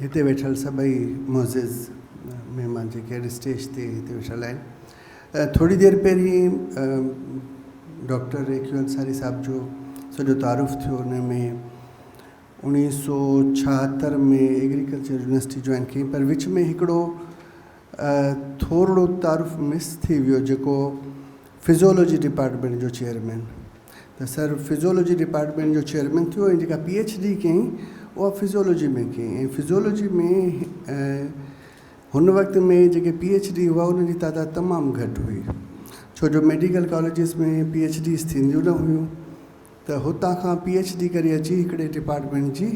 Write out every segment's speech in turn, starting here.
हिते वेठल सभई मोज़िज़ महिमान जेके स्टेज ते हिते वेठल आहिनि। थोड़ी देरि पहिरीं डॉक्टर ए.क्यू. अंसारी साहब जो सॼो तारुफ़ थियो। हुन में 1976 में एग्रीकल्चर यूनिवर्सिटी जॉइन कई, पर विच में हिकिड़ो थोरो तारुफ़ मिस थी वियो जेको फिज़ियोलॉजी डिपार्टमेंट जो चेयरमैन। त सर फिज़ियोलॉजी डिपार्टमेंट जो चेयरमैन थियो ऐं जेका PhD कयईं उहा फिज़ियोलॉजी में कयईं। ऐं फिज़ियोलॉजी में हुन वक़्त में जेके PhD हुआ उन्हनि जी तादाद तमामु घटि हुई, छो जो मेडिकल कॉलेजिस में PhDs थींदियूं न हुयूं। त हुतां खां PhD करे अची हिकिड़े डिपार्टमेंट जी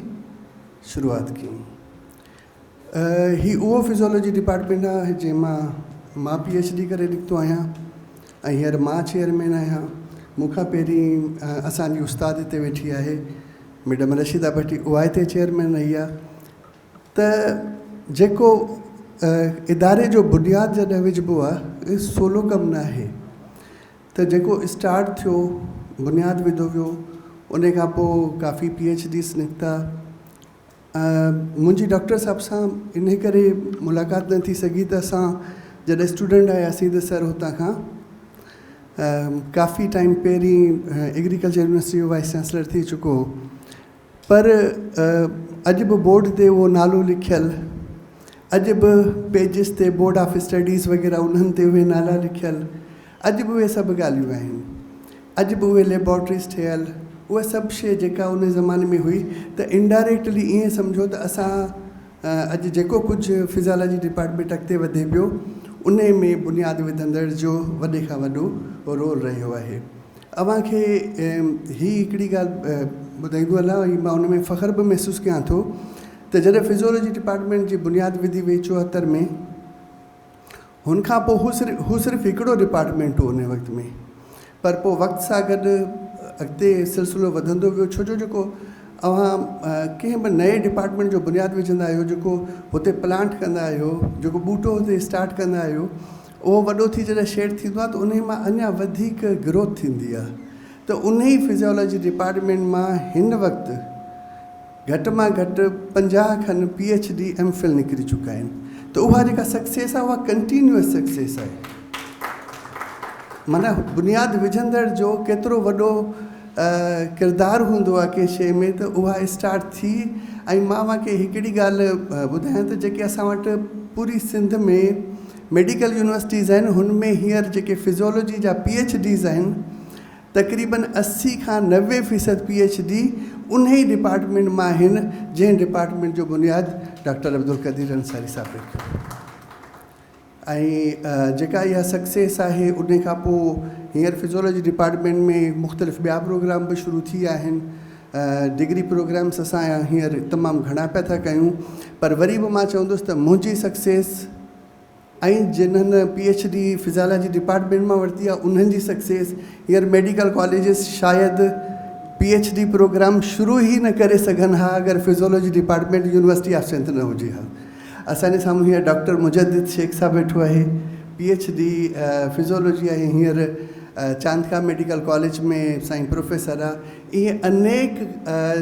शुरूआति कयईं। ही उहो फिज़ियोलॉजी डिपार्टमेंट आहे जंहिं मां PhD करे निकितो आहियां ऐं हींअर मां चेयरमैन आहियां। मूंखां पहिरीं असांजी उस्ताद हिते वेठी आहे मैडम रशीदा भट्टी, उहा हिते चेयरमैन रही आहे। त जेको इदारे जो बुनियादु जॾहिं विझिबो आहे सोलो कमु न आहे। त जेको स्टार्ट थियो, बुनियादु विधो वियो, उन खां पोइ काफ़ी PhDs निकिता। मुंहिंजी डॉक्टर साहब सां इन करे मुलाक़ात न थी सघी त असां जॾहिं स्टूडेंट आयासीं त सर हुतां खां काफ़ी टाइम पहिरीं एग्रीकल्चर यूनिवर्सिटी जो वाइस चांसलर थी चुको हो, पर अॼु बि बोर्ड ते उहो नालो लिखियलु, अॼु बि पेजिस ते बोर्ड ऑफ स्टडीज़ वग़ैरह उन्हनि ते उहे नाला लिखियलु, अॼु बि उहे सभु ॻाल्हियूं आहिनि। अॼु बि उहे लेबॉर्ट्रीज़ ठहियलु, उहा सभु शइ जेका उन ज़माने में हुई। त इनडायरेक्टली ईअं सम्झो त असां अॼु जेको कुझु फिज़ियोलॉजी डिपार्टमेंट अॻिते वधे पियो उन में बुनियादु विधंदड़ जो वॾे खां वॾो रोल रहियो आहे। अव्हांखे ही हिकिड़ी ॻाल्हि ॿुधाईंदो हलां, मां उन में फ़ख़्रु बि महसूसु कयां थो त जॾहिं फिज़ियोलॉजी डिपार्टमेंट जी बुनियादु विधी वई 74 में, हुन खां पोइ हू सिर्फ़ु हिकिड़ो डिपार्टमेंट हो उन वक़्त में, पर पोइ वक़्त सां गॾु अॻिते सिलसिलो वधंदो वियो। छो जो जेको अव्हां कंहिं बि नए डिपार्टमेंट जो बुनियादु विझंदा आहियो, जेको हुते प्लांट कंदा आहियो, जेको ॿूटो हुते स्टार्ट कंदा आहियो, उहो वॾो थी जॾहिं शेड थींदो आहे त उन मां अञा वधीक ग्रोथ थींदी आहे। त उन ई फिज़ियोलॉजी डिपार्टमेंट मां हिन वक़्तु घटि मां घटि 50 खनि PhD MPhil निकिरी चुका आहिनि। त उहा जेका सक्सेस आहे उहा कंटिन्यूअस सक्सेस आहे। माना बुनियादु विझंदड़ जो केतिरो वॾो किरदारु हूंदो आहे कंहिं शइ में, त उहा स्टार्ट थी। ऐं मां तव्हांखे हिकिड़ी ॻाल्हि ॿुधायां त जेके असां वटि पूरी सिंध में मेडिकल यूनिवर्सिटीज़ आहिनि, हुन में हींअर जेके फिज़ियोलॉजी जा PhDs आहिनि, तक़रीबन 80 खां 90% PhD उन ई डिपार्टमेंट मां आहिनि जंहिं डिपार्टमेंट जो बुनियादु डॉक्टर अब्दुल क़दीर अंसारी साहब रखियो। ऐं जेका इहा सक्सेस आहे उन खां पोइ हींअर फिज़ियोलॉजी डिपार्टमेंट में मुख़्तलिफ़ ॿिया प्रोग्राम बि शुरू थी विया आहिनि। डिग्री प्रोग्राम्स असां हींअर तमामु घणा पिया था कयूं, पर वरी बि मां चवंदुसि त मुंहिंजी सक्सेस ऐं जिन्हनि PhD फिज़ियोलॉजी डिपार्टमेंट मां वरिती आहे उन्हनि जी सक्सेस, हींअर मेडिकल कॉलेजिस शायदि PhD प्रोग्राम शुरू ई न करे सघनि हा अगरि physiology department university of strength न हुजे हा। असांजे साम्हूं हींअर डॉक्टर मुजद्दिद शेख साहब वेठो आहे, PhD फिज़ियोलॉजी आहे, हींअर चांदका मेडिकल कॉलेज में साईं प्रोफेसर आहे। इहे अनेक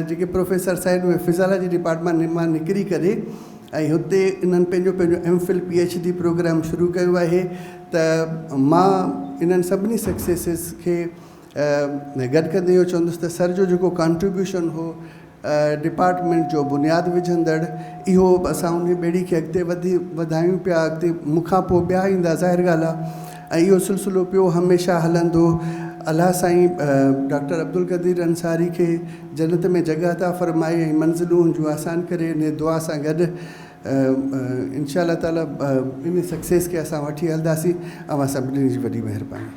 जेके प्रोफेसर्स आहिनि उहे फिज़ियोलॉजी डिपार्टमेंट मां निकिरी करे ऐं हुते इन्हनि पंहिंजो MPhil PhD प्रोग्राम शुरू कयो आहे। त मां इन्हनि सभिनी सक्सेसिस खे गॾु कंदे इहो चवंदुसि त सर जो जेको कॉन्ट्रीब्यूशन हो डिपार्टमेंट जो बुनियादु विझंदड़, इहो असां उन ॿेड़ी खे अॻिते वधायूं पिया। अॻिते मूंखां पोइ ॿिया ईंदा, ज़ाहिर ॻाल्हि आहे, ऐं इहो सिलसिलो पियो हमेशह हलंदो। अलाह साईं डॉक्टर अब्दुल क़दीर अंसारी खे जन्नत में जॻह अता फ़रमाए ऐं मंज़िलूं जो आसान करे, इन दुआ सां गॾु इंशा अल्लाह ताला इन सक्सेस खे असां वठी हलंदासीं। अवां सभिनी जी वॾी महिरबानी।